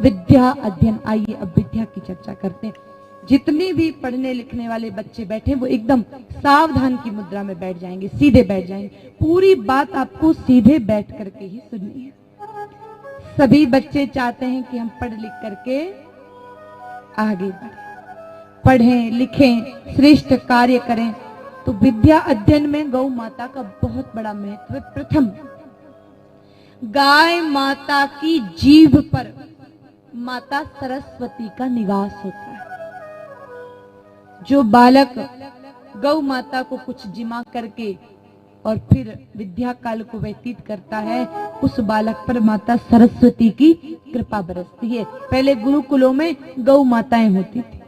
विद्या अध्ययन। आइए अब विद्या की चर्चा करते हैं। जितने भी पढ़ने लिखने वाले बच्चे बैठे वो एकदम सावधान की मुद्रा में बैठ जाएंगे, सीधे बैठ जाएंगे। पूरी बात आपको सीधे बैठ करके ही सुननी है। सभी बच्चे चाहते हैं कि हम पढ़ लिख करके आगे बढ़ें, पढ़ें लिखें, श्रेष्ठ कार्य करें। तो विद्या अध्ययन में गौ माता का बहुत बड़ा महत्व है। प्रथम, गाय माता की जीभ पर माता सरस्वती का निवास होता है। जो बालक गौ माता को कुछ जिमा करके और फिर विद्या काल को व्यतीत करता है, उस बालक पर माता सरस्वती की कृपा बरसती है। पहले गुरुकुलों में गौ माताएं होती थी,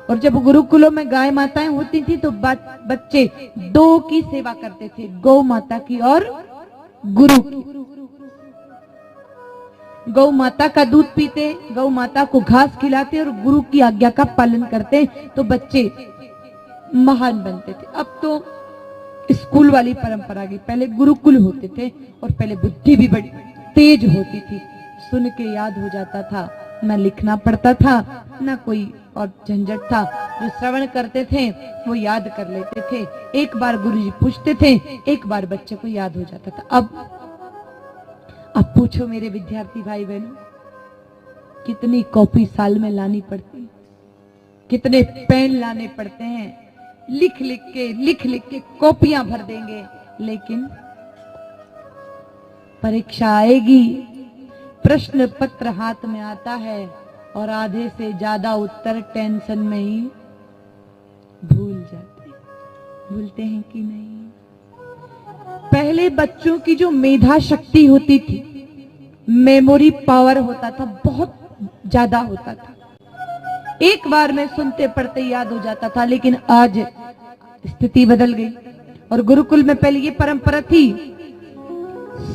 और जब गुरुकुलों में गाय माताएं होती थी तो बच्चे दो की सेवा करते थे, गौ माता की और गुरु की। गौ माता का दूध पीते, गौ माता को घास खिलाते और गुरु की आज्ञा का पालन करते तो बच्चे महान बनते थे। अब तो स्कूल वाली परंपरा गई। पहले गुरुकुल होते थे और पहले बुद्धि भी बड़ी तेज होती थी। सुन के याद हो जाता था, ना लिखना पड़ता था, ना कोई और झंझट था। जो श्रवण करते थे वो याद कर लेते थे। एक बार गुरुजी पूछते थे, एक बार बच्चे को याद हो जाता था। अब पूछो मेरे विद्यार्थी भाई बहनों, कितनी कॉपी साल में लानी पड़ती, कितने पेन लाने पड़ते हैं। लिख लिख के कॉपियां भर देंगे, लेकिन परीक्षा आएगी, प्रश्न पत्र हाथ में आता है और आधे से ज्यादा उत्तर टेंशन में ही भूल जाते हैं। भूलते हैं कि नहीं? पहले बच्चों की जो मेधा शक्ति होती थी, मेमोरी पावर होता था, बहुत ज्यादा होता था। एक बार में सुनते पढ़ते याद हो जाता था। लेकिन आज स्थिति बदल गई और गुरुकुल में पहले ये परंपरा थी,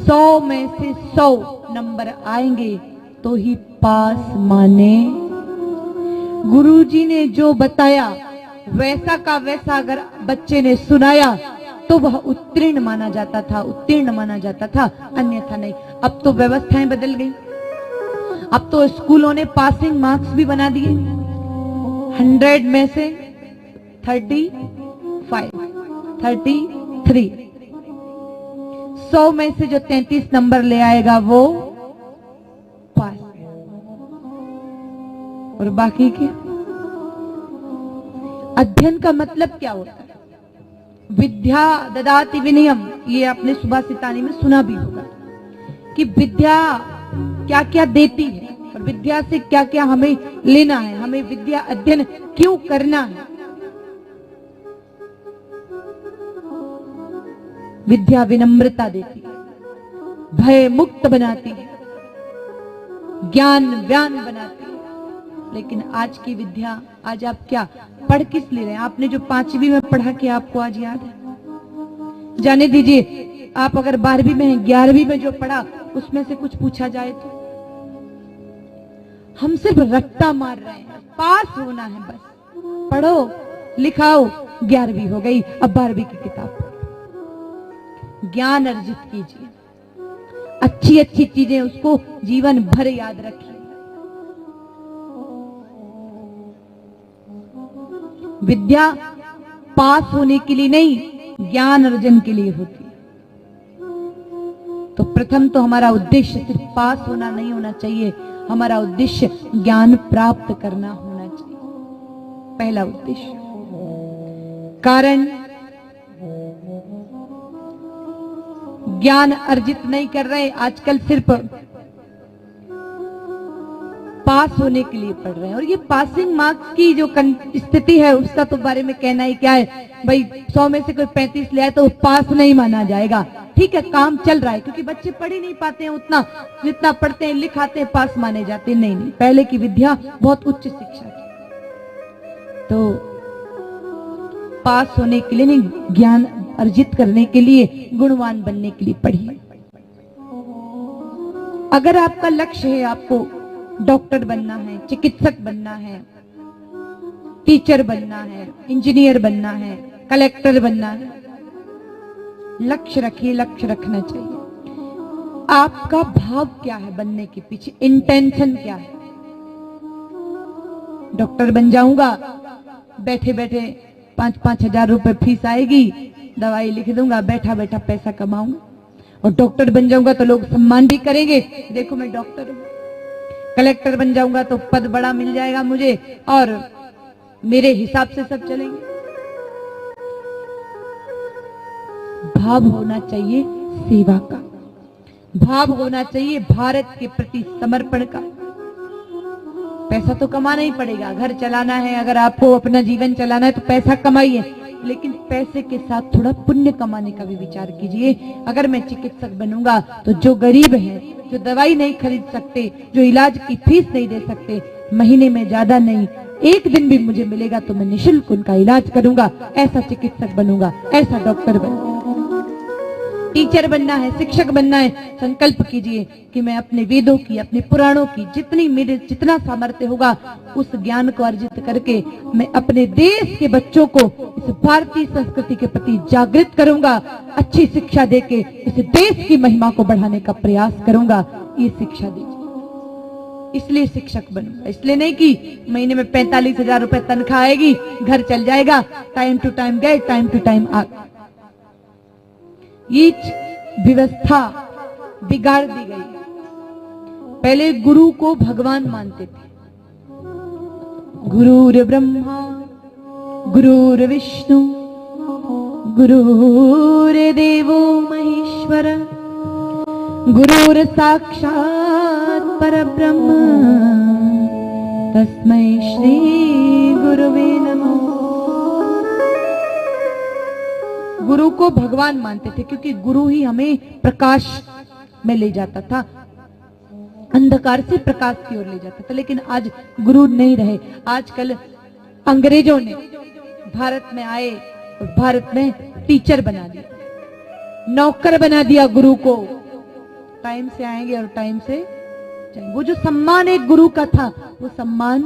100 में से 100 नंबर आएंगे तो ही पास माने। गुरुजी ने जो बताया वैसा का वैसा अगर बच्चे ने सुनाया तो वह उत्तीर्ण माना जाता था, उत्तीर्ण माना जाता था, अन्यथा नहीं। अब तो व्यवस्थाएं बदल गई। अब तो स्कूलों ने पासिंग मार्क्स भी बना दिए। 100 में से 35, 33, 100 में से जो 33 नंबर ले आएगा वो पास, और बाकी के। अध्ययन का मतलब क्या होता है? विद्या ददाति विनयम, ये आपने सुभाषितानी में सुना भी होगा कि विद्या क्या क्या देती है और विद्या से क्या क्या हमें लेना है, हमें विद्या अध्ययन क्यों करना है। विद्या विनम्रता देती है, भय मुक्त बनाती है, ज्ञान व्यान बनाती है। लेकिन आज की विद्या, आज आप क्या पढ़ किस ले रहे हैं? आपने जो 5वीं में पढ़ा क्या आपको आज याद है? जाने दीजिए, आप अगर 12वीं में हैं, 11वीं में जो पढ़ा उसमें से कुछ पूछा जाए तो हम सिर्फ रट्टा मार रहे हैं। पास होना है बस, पढ़ो लिखाओ। 11वीं हो गई, अब 12वीं की किताब पढ़ो। ज्ञान अर्जित कीजिए, अच्छी अच्छी चीजें उसको जीवन भर याद रखिए। विद्या पास होने के लिए नहीं, ज्ञान अर्जन के लिए होती है। तो प्रथम तो हमारा उद्देश्य सिर्फ पास होना नहीं होना चाहिए, हमारा उद्देश्य ज्ञान प्राप्त करना होना चाहिए, पहला उद्देश्य। कारण ज्ञान अर्जित नहीं कर रहे आजकल, सिर्फ पास होने के लिए पढ़ रहे हैं। और ये पासिंग मार्क्स की जो स्थिति है उसका तो बारे में कहना ही क्या है भाई। 100 में से कोई 35 ले आए तो पास नहीं माना जाएगा। ठीक है, काम चल रहा है क्योंकि बच्चे पढ़ ही नहीं पाते हैं उतना, जितना पढ़ते हैं लिखाते हैं पास माने जाते हैं। नहीं, पहले की विद्या बहुत उच्च शिक्षा थी। तो पास होने के लिए नहीं, ज्ञान अर्जित करने के लिए, गुणवान बनने के लिए पढ़िए। अगर आपका लक्ष्य है आपको डॉक्टर बनना है, चिकित्सक बनना है, टीचर बनना है, इंजीनियर बनना है, कलेक्टर बनना है, लक्ष्य रखिए, लक्ष्य रखना चाहिए। आपका भाव क्या है बनने के पीछे, इंटेंशन क्या है? डॉक्टर बन जाऊंगा, बैठे बैठे 5-5 हजार रुपए फीस आएगी, दवाई लिख दूंगा, बैठा बैठा पैसा कमाऊंगा, और डॉक्टर बन जाऊंगा तो लोग सम्मान भी करेंगे, देखो मैं डॉक्टर हूं। कलेक्टर बन जाऊंगा तो पद बड़ा मिल जाएगा मुझे, और मेरे हिसाब से सब चलेंगे। भाव होना चाहिए सेवा का, भाव होना चाहिए भारत के प्रति समर्पण का। पैसा तो कमाना ही पड़ेगा, घर चलाना है, अगर आपको अपना जीवन चलाना है तो पैसा कमाइए, लेकिन पैसे के साथ थोड़ा पुण्य कमाने का भी विचार कीजिए। अगर मैं चिकित्सक बनूंगा तो जो गरीब हैं, जो दवाई नहीं खरीद सकते, जो इलाज की फीस नहीं दे सकते, महीने में ज्यादा नहीं, एक दिन भी मुझे मिलेगा तो मैं निःशुल्क उनका इलाज करूंगा, ऐसा चिकित्सक बनूंगा, ऐसा डॉक्टर बनूंगा। टीचर बनना है, शिक्षक बनना है, संकल्प कीजिए कि मैं अपने वेदों की, अपने पुराणों की जितनी मेरे जितना सामर्थ्य होगा उस ज्ञान को अर्जित करके मैं अपने देश के बच्चों को इस भारतीय संस्कृति के प्रति जागृत करूंगा, अच्छी शिक्षा देके इस देश की महिमा को बढ़ाने का प्रयास करूंगा। ये शिक्षा दीजिए, इसलिए शिक्षक बनूंगा, इसलिए नहीं कि महीने में 45 हजार रुपए तनख्वाह आएगी, घर चल जाएगा, टाइम टू टाइम गए, टाइम टू टाइम आ। ये व्यवस्था बिगाड़ दी गई। पहले गुरु को भगवान मानते थे, गुरुर ब्रह्मा गुरुर विष्णु गुरुर देवो महेश्वर गुरुर साक्षात परब्रह्म तस्मै श्री गुरुवे नमः। गुरु को भगवान मानते थे क्योंकि गुरु ही हमें प्रकाश में ले जाता था, अंधकार से प्रकाश की ओर ले जाता था। लेकिन आज गुरु नहीं रहे। आजकल अंग्रेजों ने भारत में आए और भारत में टीचर बना दिया, नौकर बना दिया गुरु को। टाइम से आएंगे और टाइम से जाएंगे। वो जो सम्मान एक गुरु का था वो सम्मान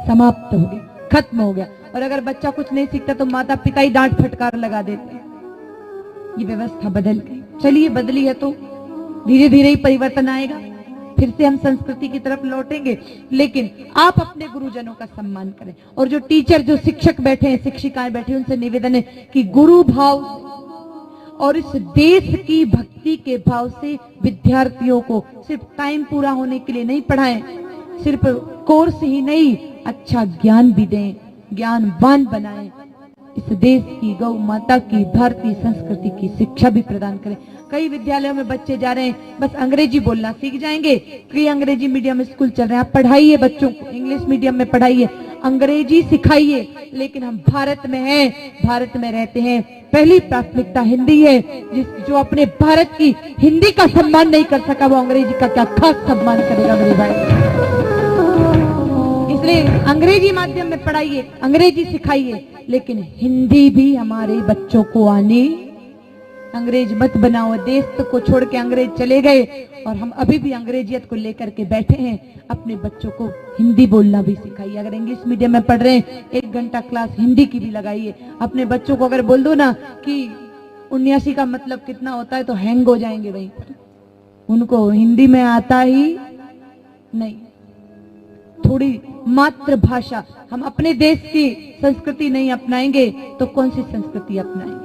समाप्त हो गया, खत्म हो गया। और अगर बच्चा कुछ नहीं सीखता तो माता पिता ही डांट फटकार लगा देते। ये व्यवस्था बदल गई। चलिए बदली है तो धीरे धीरे ही परिवर्तन आएगा, फिर से हम संस्कृति की तरफ लौटेंगे। लेकिन आप अपने गुरुजनों का सम्मान करें। और जो टीचर, जो शिक्षक बैठे हैं, शिक्षिकाएं बैठे हैं, उनसे निवेदन है कि गुरु भाव और इस देश की भक्ति के भाव से विद्यार्थियों को सिर्फ टाइम पूरा होने के लिए नहीं पढ़ाएं, सिर्फ कोर्स ही नहीं, अच्छा ज्ञान भी दें, ज्ञानवान बनाएं, इस देश की, गौ माता की, भारतीय संस्कृति की शिक्षा भी प्रदान करें। कई विद्यालयों में बच्चे जा रहे हैं, बस अंग्रेजी बोलना सीख जाएंगे। कई अंग्रेजी मीडियम स्कूल चल रहे हैं, आप पढ़ाइए बच्चों को, इंग्लिश मीडियम में पढ़ाइए, अंग्रेजी सिखाइए। लेकिन हम भारत में हैं, भारत में रहते हैं, पहली प्राथमिकता हिंदी है। जो अपने भारत की हिंदी का सम्मान नहीं कर सका वो अंग्रेजी का क्या खास सम्मान करेगा मेरे भाई। इसलिए अंग्रेजी माध्यम में पढ़ाइए, अंग्रेजी सिखाइए, लेकिन हिंदी भी हमारे बच्चों को आने। अंग्रेज मत बनाओ। देश को छोड़ के अंग्रेज चले गए और हम अभी भी अंग्रेजियत को लेकर के बैठे हैं। अपने बच्चों को हिंदी बोलना भी सिखाइए। अगर इंग्लिश मीडियम में पढ़ रहे हैं, 1 घंटा क्लास हिंदी की भी लगाइए। अपने बच्चों को अगर बोल दो ना कि 79 का मतलब कितना होता है तो हैंग हो जाएंगे वहीं पर। उनको हिंदी में आता ही नहीं। थोड़ी मातृभाषा, हम अपने देश की संस्कृति नहीं अपनाएंगे तो कौन सी संस्कृति अपनाएंगे।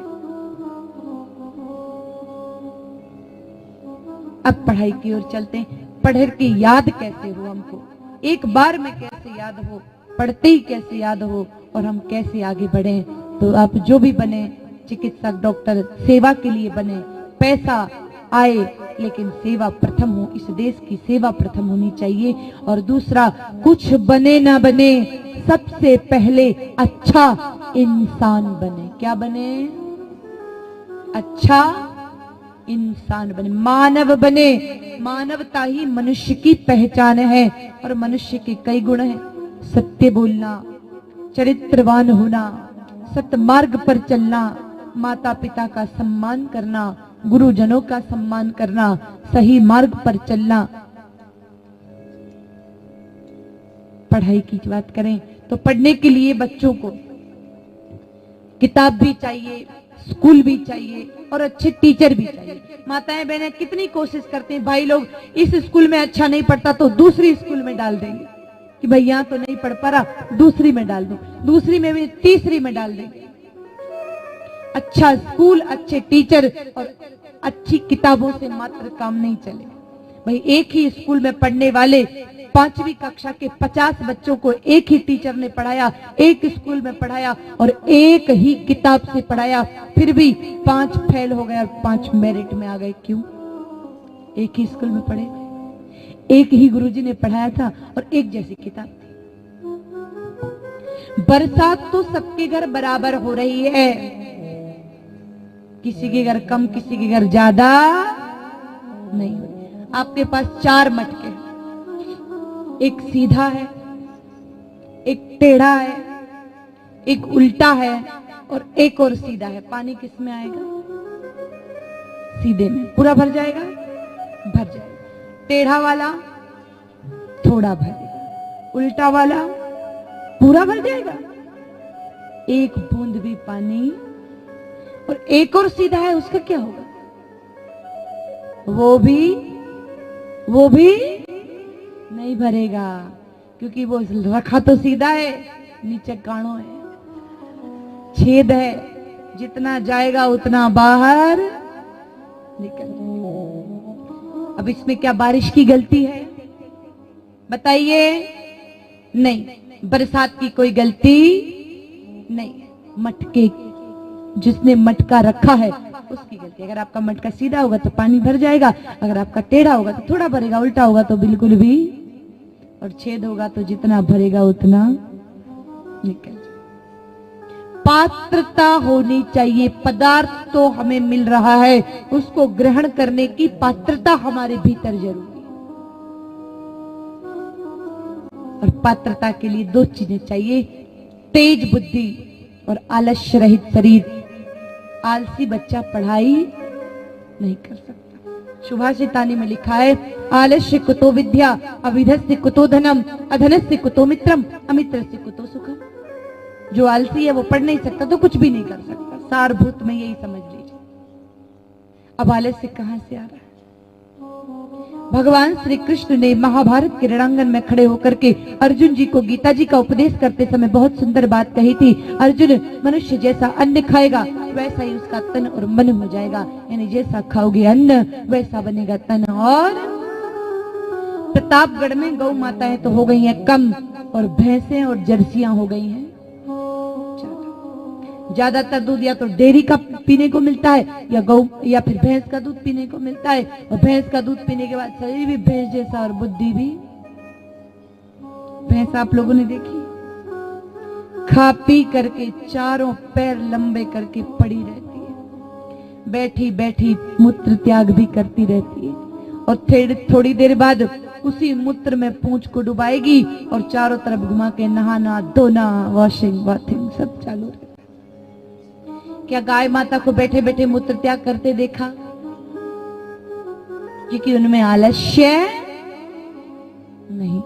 अब पढ़ाई की ओर चलते हैं। पढ़ के याद कैसे हो, हमको एक बार में कैसे याद हो, पढ़ते ही कैसे याद हो, और हम कैसे आगे बढ़े। तो आप जो भी बने, चिकित्सक, डॉक्टर, सेवा के लिए बने। पैसा आए लेकिन सेवा प्रथम हो, इस देश की सेवा प्रथम होनी चाहिए। और दूसरा, कुछ बने ना बने, सबसे पहले अच्छा इंसान बने। क्या बने? अच्छा इंसान बने, मानव बने। मानवता ही मनुष्य की पहचान है। और मनुष्य के कई गुण हैं। सत्य बोलना, चरित्रवान होना, सत्य मार्ग पर चलना, माता पिता का सम्मान करना, गुरुजनों का सम्मान करना, सही मार्ग पर चलना। पढ़ाई की बात करें तो पढ़ने के लिए बच्चों को किताब भी चाहिए, स्कूल भी चाहिए और अच्छे टीचर भी चाहिए। माताएं बहनें कितनी कोशिश करती हैं, भाई लोग इस स्कूल में अच्छा नहीं पढ़ता तो दूसरी स्कूल में डाल देंगे। कि भाई यहाँ तो नहीं पढ़ पा रहा, दूसरी में डाल दो, दूसरी में भी तीसरी में डाल देंगे। अच्छा स्कूल, अच्छे टीचर और अच्छी किताबों से मात्र काम नहीं चले। भाई एक ही स्कूल में पढ़ने वाले 5वीं कक्षा के 50 बच्चों को एक ही टीचर ने पढ़ाया, एक स्कूल में पढ़ाया और एक ही किताब से पढ़ाया, फिर भी 5 फेल हो गए और 5 मेरिट में आ गए। क्यों? एक ही स्कूल में पढ़े, एक ही गुरुजी ने पढ़ाया था और एक जैसी किताब थी। बरसात तो सबके घर बराबर हो रही है, किसी के घर कम, किसी के घर ज्यादा नहीं। आपके पास 4 मटके, एक सीधा है, एक टेढ़ा है, एक उल्टा है और एक और सीधा है। पानी किस में आएगा? सीधे में। पूरा भर जाएगा? भर जाएगा। टेढ़ा वाला थोड़ा भरेगा, उल्टा वाला पूरा भर जाएगा। एक बूंद भी पानी, और एक और सीधा है, उसका क्या होगा? वो भी नहीं भरेगा, क्योंकि वो रखा तो सीधा है, नीचे काणो है, छेद है, जितना जाएगा उतना बाहर निकल। अब इसमें क्या बारिश की गलती है? बताइए। नहीं, बरसात की कोई गलती नहीं, मटके जिसने मटका रखा है उसकी गलती। अगर आपका मटका सीधा होगा तो पानी भर जाएगा, अगर आपका टेढ़ा होगा तो थोड़ा भरेगा, उल्टा होगा तो बिल्कुल भी, और छेद होगा तो जितना भरेगा उतना निकल जाएगा। पात्रता होनी चाहिए। पदार्थ तो हमें मिल रहा है, उसको ग्रहण करने की पात्रता हमारे भीतर जरूरी है। और पात्रता के लिए 2 चीजें चाहिए, तेज बुद्धि और आलस्य रहित शरीर। आलसी बच्चा पढ़ाई नहीं कर सकता। सुभाषितानी में लिखा है, आलस्य कुतो विद्या, अविधस्य कुतो धनम, अधनस्य कुतो मित्रम, अमित्रस्य कुतो सुखम। जो आलसी है वो पढ़ नहीं सकता तो कुछ भी नहीं कर सकता। सारभूत में यही समझ लीजिए। अब आलस्य कहां से आ रहा है? भगवान श्री कृष्ण ने महाभारत के रणांगण में खड़े होकर के अर्जुन जी को गीता जी का उपदेश करते समय बहुत सुंदर बात कही थी। अर्जुन, मनुष्य जैसा अन्न खाएगा वैसा ही उसका तन और मन हो जाएगा, यानी जैसा खाओगे अन्न वैसा बनेगा तन। और प्रतापगढ़ में गौ माताएं तो हो गई हैं कम, और भैंसें और जर्सियां हो गई हैं ज्यादातर। दूध या तो डेयरी का पीने को मिलता है, या गौ या फिर भैंस का दूध पीने को मिलता है, और भैंस का दूध पीने के बाद शरीर भी भैंस जैसा और बुद्धि भी। भैंस आप लोगों ने देखी, खा पी करके चारों पैर लंबे करके पड़ी रहती है, बैठी बैठी मूत्र त्याग भी करती रहती है, और थोड़ी देर बाद उसी मूत्र में पूंछ को डुबाएगी और चारों तरफ घुमा के नहाना, धोना, वॉशिंग बाथिंग सब चालू रहता। क्या गाय माता को बैठे बैठे मूत्र त्याग करते देखा? क्योंकि उनमें आलस्य नहीं।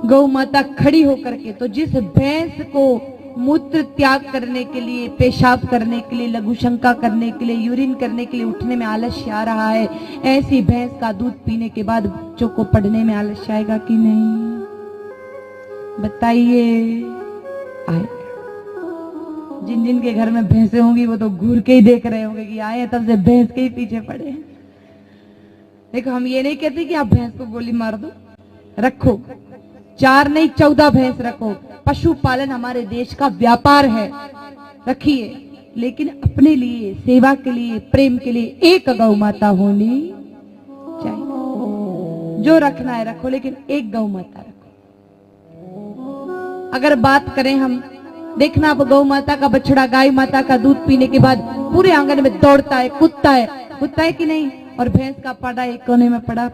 गौ माता खड़ी होकर के, तो जिस भैंस को मूत्र त्याग करने के लिए, पेशाब करने के लिए, लघु शंका करने के लिए, यूरिन करने के लिए उठने में आलस्य आ रहा है, ऐसी भैंस का दूध पीने के बाद बच्चों को पढ़ने में आलस्य आएगा कि नहीं? बताइए। आएगा। जिन जिन के घर में भैंसे होंगी वो तो घूर के ही देख रहे होंगे कि आए तब से भैंस के ही पीछे पड़े। देखो, हम ये नहीं कहते कि आप भैंस को गोली मार दो, रखो 4 नहीं 14 भैंस रखो। पशुपालन हमारे देश का व्यापार है, रखिए, लेकिन अपने लिए, सेवा के लिए, प्रेम के लिए एक गौ माता होनी चाहिए। जो रखना है रखो, लेकिन एक गौ माता रखो। अगर बात करें हम, देखना आप गौ माता का बछड़ा गाय माता का दूध पीने के बाद पूरे आंगन में दौड़ता है, कूदता है कि नहीं? और भैंस का पाड़ा एक कोने में पड़ा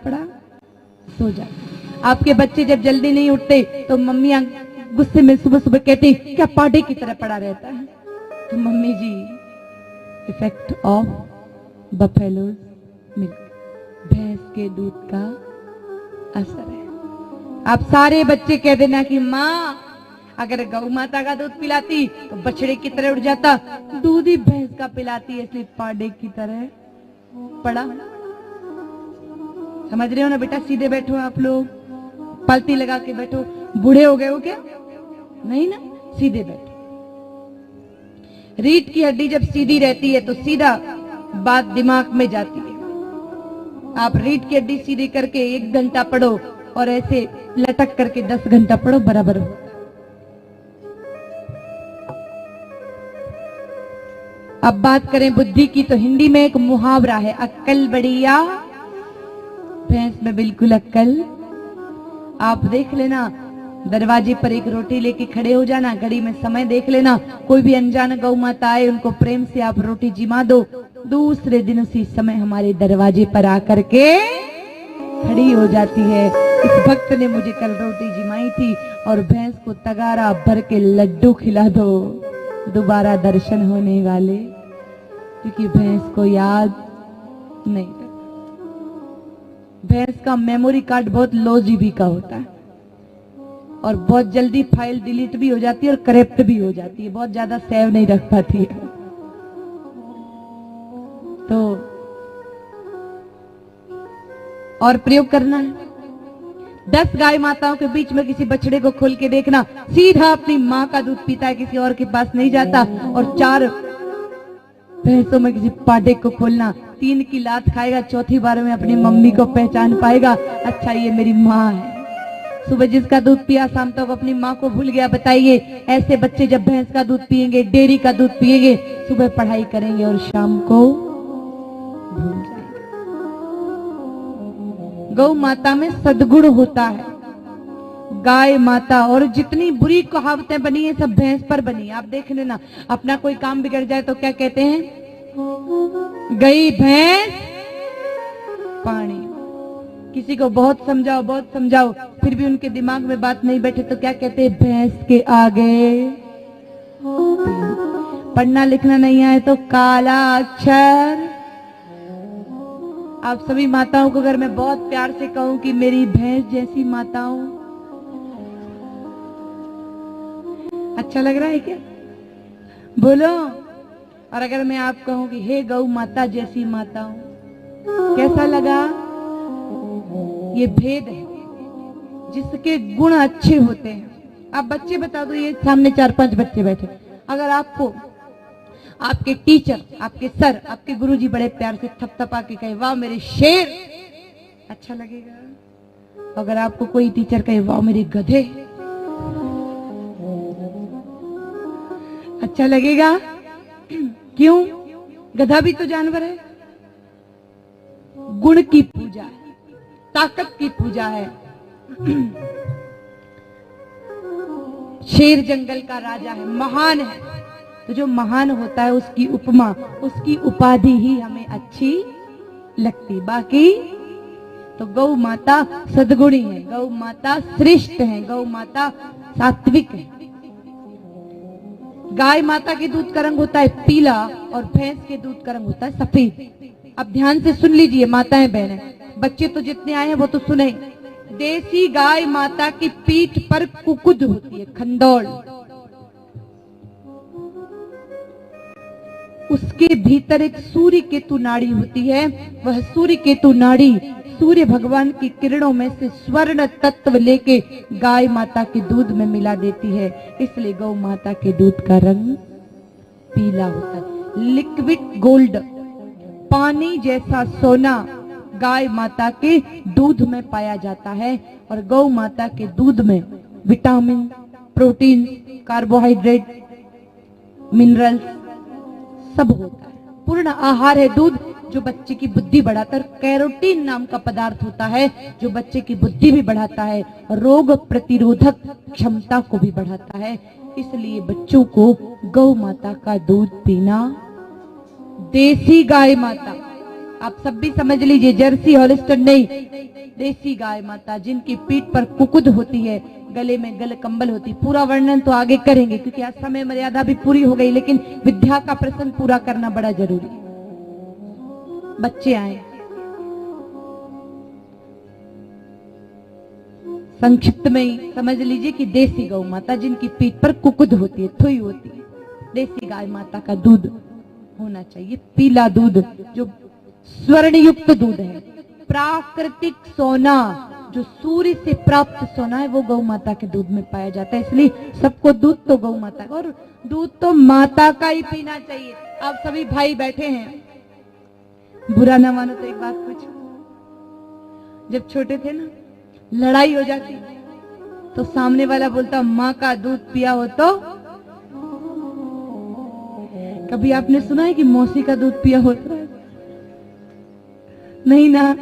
सो जाता। आपके बच्चे जब जल्दी नहीं उठते तो मम्मियां गुस्से में सुबह सुबह कहती, क्या पाड़े की तरह पड़ा रहता है? तो mummy ji, effect of buffalo milk, भैंस के दूध का असर है। आप सारे बच्चे कह देना कि माँ अगर गौ माता का दूध पिलाती तो बछड़े की तरह उठ जाता, दूध ही भैंस का पिलाती है इसलिए पाड़े की तरह पड़ा। समझ रहे हो ना बेटा? सीधे बैठो आप लोग, पलती लगा के बैठो। बूढ़े हो गए हो क्या? नहीं ना, सीधे बैठो। रीढ़ की हड्डी जब सीधी रहती है तो सीधा बात दिमाग में जाती है। आप रीढ़ की हड्डी सीधी करके 1 घंटा पढ़ो और ऐसे लटक करके 10 घंटा पढ़ो, बराबर हो। अब बात करें बुद्धि की तो हिंदी में एक मुहावरा है, अक्कल बढ़िया भैंस में बिल्कुल अक्कल। आप देख लेना, दरवाजे पर एक रोटी लेके खड़े हो जाना, घड़ी में समय देख लेना, कोई भी अनजान गौ माता आए उनको प्रेम से आप रोटी जिमा दो, दूसरे दिन उसी समय हमारे दरवाजे पर आकर के खड़ी हो जाती है। इस भक्त ने मुझे कल रोटी जिमाई थी और भैंस को तगारा भर के लड्डू खिला दो, दोबारा दर्शन होने वाले, क्योंकि भैंस को याद नहीं। भैंस का मेमोरी कार्ड बहुत लो जीबी का होता है और बहुत जल्दी फाइल डिलीट भी हो जाती है और करप्ट भी हो जाती है, बहुत ज्यादा सेव नहीं रख पाती है। तो और प्रयोग करना है। 10 गाय माताओं के बीच में किसी बछड़े को खोल के देखना, सीधा अपनी माँ का दूध पीता है, किसी और के पास नहीं जाता। और 4 भैंसों में किसी पाडे को खोलना, 3 की लात खाएगा, चौथी बार में अपनी मम्मी को पहचान पाएगा, अच्छा ये मेरी माँ है। सुबह जिसका दूध पिया शाम तक अपनी माँ को भूल गया। बताइए, ऐसे बच्चे जब भैंस का दूध पिएंगे, डेयरी का दूध पिएंगे, सुबह पढ़ाई करेंगे और शाम को भूल जाएंगे। गौ माता में सद्गुण होता है, गाय माता। और जितनी बुरी कहावतें बनी है सब भैंस पर बनी है। आप देख लेना, अपना कोई काम बिगड़ जाए तो क्या कहते हैं? गई भैंस पानी। किसी को बहुत समझाओ फिर भी उनके दिमाग में बात नहीं बैठे तो क्या कहते हैं? भैंस के आगे। पढ़ना लिखना नहीं आए तो काला अक्षर। आप सभी माताओं को अगर मैं बहुत प्यार से कहूं कि मेरी भैंस जैसी माताओं, अच्छा लग रहा है क्या? बोलो। और अगर मैं आप कहूं कि हे गौ माता जैसी माताओं, कैसा लगा? ये भेद है, जिसके गुण अच्छे होते हैं। आप बच्चे बता दो, ये सामने 4-5 बच्चे बैठे, अगर आपको आपके टीचर, आपके सर, आपके गुरुजी बड़े प्यार से थपथपा के कहे वाह मेरे शेर, अच्छा लगेगा? अगर आपको कोई टीचर कहे वाह मेरे गधे, अच्छा लगेगा? क्यों? गधा भी तो जानवर है। गुण की पूजा है, ताकत की पूजा है। शेर जंगल का राजा है, महान है, तो जो महान होता है उसकी उपमा, उसकी उपाधि ही हमें अच्छी लगती। बाकी तो गौ माता सद्गुणी है, गौ माता श्रेष्ठ है, गौ माता सात्विक है। गाय माता के दूध का रंग होता है पीला और भैंस के दूध का रंग होता है सफेद। अब ध्यान से सुन लीजिए माताएं बहनें, बच्चे तो जितने आए हैं वो तो सुने। देसी गाय माता की पीठ पर कुकुद होती है, खंडौल। उसके भीतर एक सूर्य केतु नाड़ी होती है। वह सूर्य केतु नाड़ी सूर्य भगवान की किरणों में से स्वर्ण तत्व लेके गाय माता के दूध में मिला देती है, इसलिए गौ माता के दूध का रंग पीला होता है। लिक्विड गोल्ड, पानी जैसा सोना गाय माता के दूध में पाया जाता है। और गौ माता के दूध में विटामिन, प्रोटीन, कार्बोहाइड्रेट, मिनरल्स सब होता है। पूर्ण आहार है दूध, जो बच्चे की बुद्धि बढ़ाता है। कैरोटीन नाम का पदार्थ होता है जो बच्चे की बुद्धि भी बढ़ाता है और रोग प्रतिरोधक क्षमता को भी बढ़ाता है। इसलिए बच्चों को गौ माता का दूध पीना, देसी गाय माता, आप सब भी समझ लीजिए, जर्सी हॉलिस्टन नहीं, देसी गाय माता जिनकी पीठ पर कुकुद होती है, गले में गल कंबल होती। पूरा वर्णन तो आगे करेंगे क्योंकि आज समय मर्यादा भी पूरी हो गई, लेकिन विद्या का प्रसंग पूरा करना बड़ा जरूरी है। बच्चे आए, संक्षिप्त में ही समझ लीजिए कि देसी गौ माता जिनकी पीठ पर कुकुद होती है, थुई होती है, देसी गाय माता का दूध होना चाहिए। पीला दूध जो स्वर्ण युक्त दूध है, प्राकृतिक सोना, जो सूर्य से प्राप्त सोना है, वो गौ माता के दूध में पाया जाता है। इसलिए सबको दूध तो गौ माता का, और दूध तो माता का ही पीना चाहिए। आप सभी भाई बैठे हैं, बुरा ना मानो तो एक बात पूछो, जब छोटे थे ना, लड़ाई हो जाती तो सामने वाला बोलता माँ का दूध पिया हो तो, कभी आपने सुना है कि मौसी का दूध पिया होता है? नहीं ना।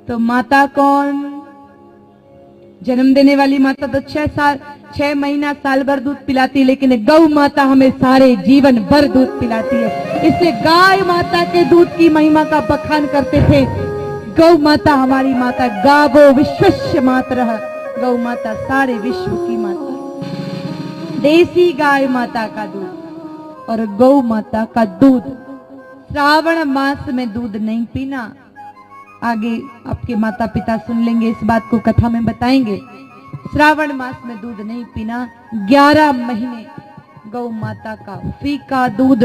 तो माता कौन? जन्म देने वाली माता तो 6 महीना साल भर दूध पिलाती, लेकिन गौ माता हमें सारे जीवन भर दूध पिलाती है। इसलिए गाय माता के दूध की महिमा का बखान करते थे। गौ माता हमारी माता, गावो विश्वस्य मातरः, गौ माता सारे विश्व की माता। देसी गाय माता का दूध और गौ माता का दूध। श्रावण मास में दूध नहीं पीना। आगे आपके माता पिता सुन लेंगे, इस बात को कथा में बताएंगे। श्रावण मास में दूध नहीं पीना। 11 महीने गौ माता का फीका दूध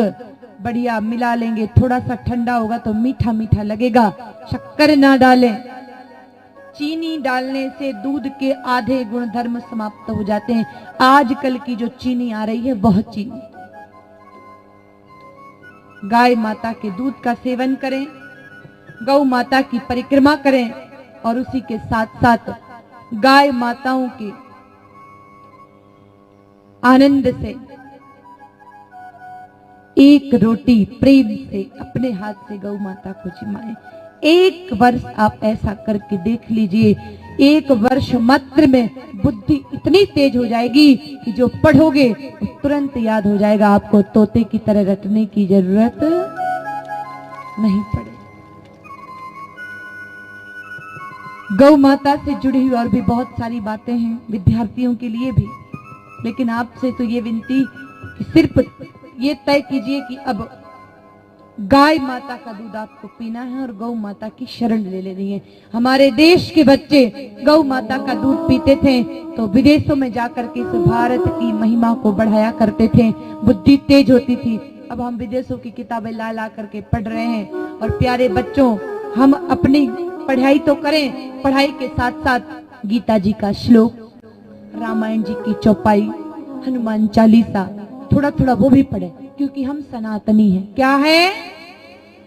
बढ़िया मिला लेंगे। थोड़ा सा ठंडा होगा तो मीठा मीठा लगेगा। शक्कर ना डालें। चीनी डालने से दूध के आधे गुणधर्म समाप्त हो जाते हैं। आजकल की जो चीनी आ रही है, बहुत चीनी। गाय माता के दूध का सेवन करें, गौ माता की परिक्रमा करें, और उसी के साथ साथ गाय माताओं के आनंद से एक रोटी प्रेम से अपने हाथ से गौ माता को जिमाएं। 1 वर्ष आप ऐसा करके देख लीजिए। 1 वर्ष मात्र में बुद्धि इतनी तेज हो जाएगी कि जो पढ़ोगे वो तुरंत याद हो जाएगा। आपको तोते की तरह रटने की जरूरत नहीं पड़ेगी। गौ माता से जुड़ी हुई और भी बहुत सारी बातें हैं विद्यार्थियों के लिए भी, लेकिन आपसे तो ये विनती कि सिर्फ ये तय कीजिए कि अब गाय माता का दूध आपको पीना है और गौ माता की शरण ले लेनी है। हमारे देश के बच्चे गौ माता का दूध पीते थे तो विदेशों में जाकर के इस भारत की महिमा को बढ़ाया करते थे, बुद्धि तेज होती थी। अब हम विदेशों की किताबें ला ला करके पढ़ रहे हैं। और प्यारे बच्चों, हम अपनी पढ़ाई तो करें, पढ़ाई के साथ साथ गीता जी का श्लोक, रामायण जी की चौपाई, हनुमान चालीसा थोड़ा थोड़ा वो भी पढ़े, क्योंकि हम सनातनी हैं। क्या है?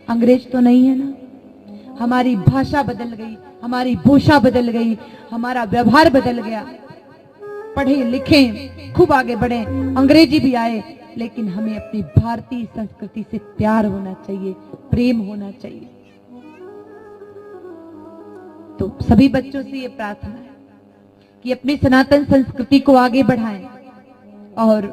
अंग्रेज तो नहीं है ना। हमारी भाषा बदल गई, हमारी भूषा बदल गई, हमारा व्यवहार बदल गया। पढ़े लिखे, खूब आगे बढ़े, अंग्रेजी भी आए, लेकिन हमें अपनी भारतीय संस्कृति से प्यार होना चाहिए, प्रेम होना चाहिए। तो सभी बच्चों से ये प्रार्थना है कि अपनी सनातन संस्कृति को आगे बढ़ाएं और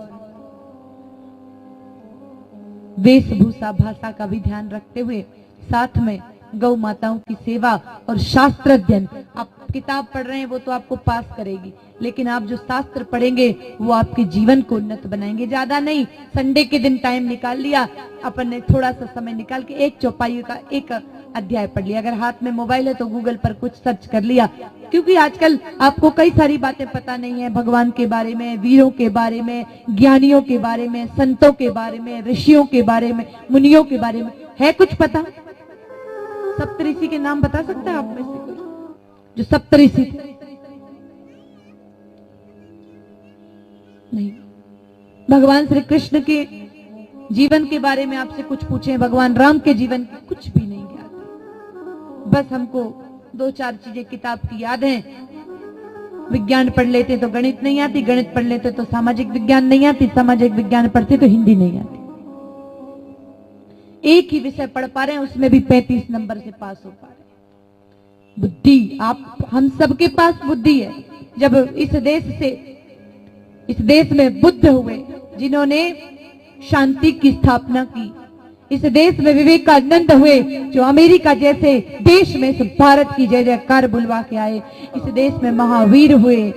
वेशभूषा भाषा का भी ध्यान रखते हुए साथ में गौ माताओं की सेवा और शास्त्र अध्ययन। आप किताब पढ़ रहे हैं वो तो आपको पास करेगी, लेकिन आप जो शास्त्र पढ़ेंगे वो आपके जीवन को उन्नत बनाएंगे। ज्यादा नहीं, संडे के दिन टाइम निकाल लिया, अपन ने थोड़ा सा समय निकाल के एक चौपाई का एक अध्याय पढ़ लिया। अगर हाथ में मोबाइल है तो गूगल पर कुछ सर्च कर लिया, क्योंकि आजकल आपको कई सारी बातें पता नहीं है भगवान के बारे में, वीरों के बारे में, ज्ञानियों के बारे में, संतों के बारे में, ऋषियों के बारे में, मुनियों के बारे में। है कुछ पता? सप्तऋषि के नाम बता सकता है आप में से कोई जो सप्तऋषि थे? नहीं। भगवान श्री कृष्ण के जीवन के बारे में आपसे कुछ पूछे, भगवान राम के जीवन के कुछ भी नहीं याद। बस हमको 2-4 चीजें किताब की याद हैं। विज्ञान पढ़ लेते तो गणित नहीं आती, गणित पढ़ लेते तो सामाजिक विज्ञान नहीं आती, सामाजिक विज्ञान पढ़ते तो हिंदी नहीं आती। एक ही विषय पढ़ पा रहे हैं, उसमें भी 35 नंबर से पास हो पा रहे हैं। बुद्धि, आप हम सबके पास बुद्धि है। जब इस देश में बुद्ध हुए जिन्होंने शांति की स्थापना की, इस देश में विवेकानंद हुए जो अमेरिका जैसे देश में भारत की जय जयकार बुलवा के आए, इस देश में महावीर हुए,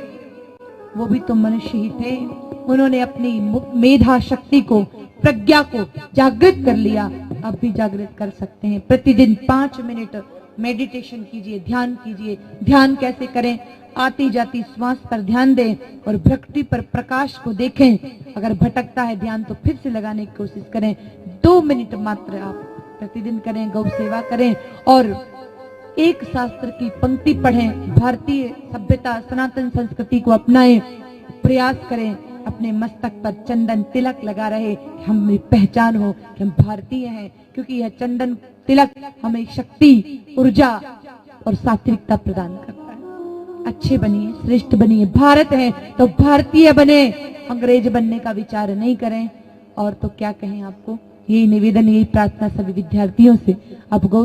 वो भी तो मनुष्य ही थे। उन्होंने अपनी मेधा शक्ति को, प्रज्ञा को जागृत कर लिया। आप भी जागृत कर सकते हैं। प्रतिदिन 5 मिनट मेडिटेशन कीजिए, ध्यान कीजिए। ध्यान कैसे करें? आती जाती श्वास पर ध्यान दें और प्रकृति पर प्रकाश को देखें। अगर भटकता है ध्यान तो फिर से लगाने की कोशिश करें। 2 मिनट मात्र आप प्रतिदिन करें, गौ सेवा करें और एक शास्त्र की पंक्ति पढ़ें, भारतीय सभ्यता सनातन संस्कृति को अपनाएं, प्रयास करें, अपने मस्तक पर चंदन तिलक लगा रहे, हमें पहचान हो कि हम भारतीय हैं, क्योंकि यह चंदन तिलक हमें शक्ति, ऊर्जा और सात्विकता प्रदान करता है। अच्छे बनिए, श्रेष्ठ बनिए, भारत है तो भारतीय बने, अंग्रेज बनने का विचार नहीं करें। और तो क्या कहें आपको, यही निवेदन, यही प्रार्थना सभी विद्यार्थियों से। अब गौ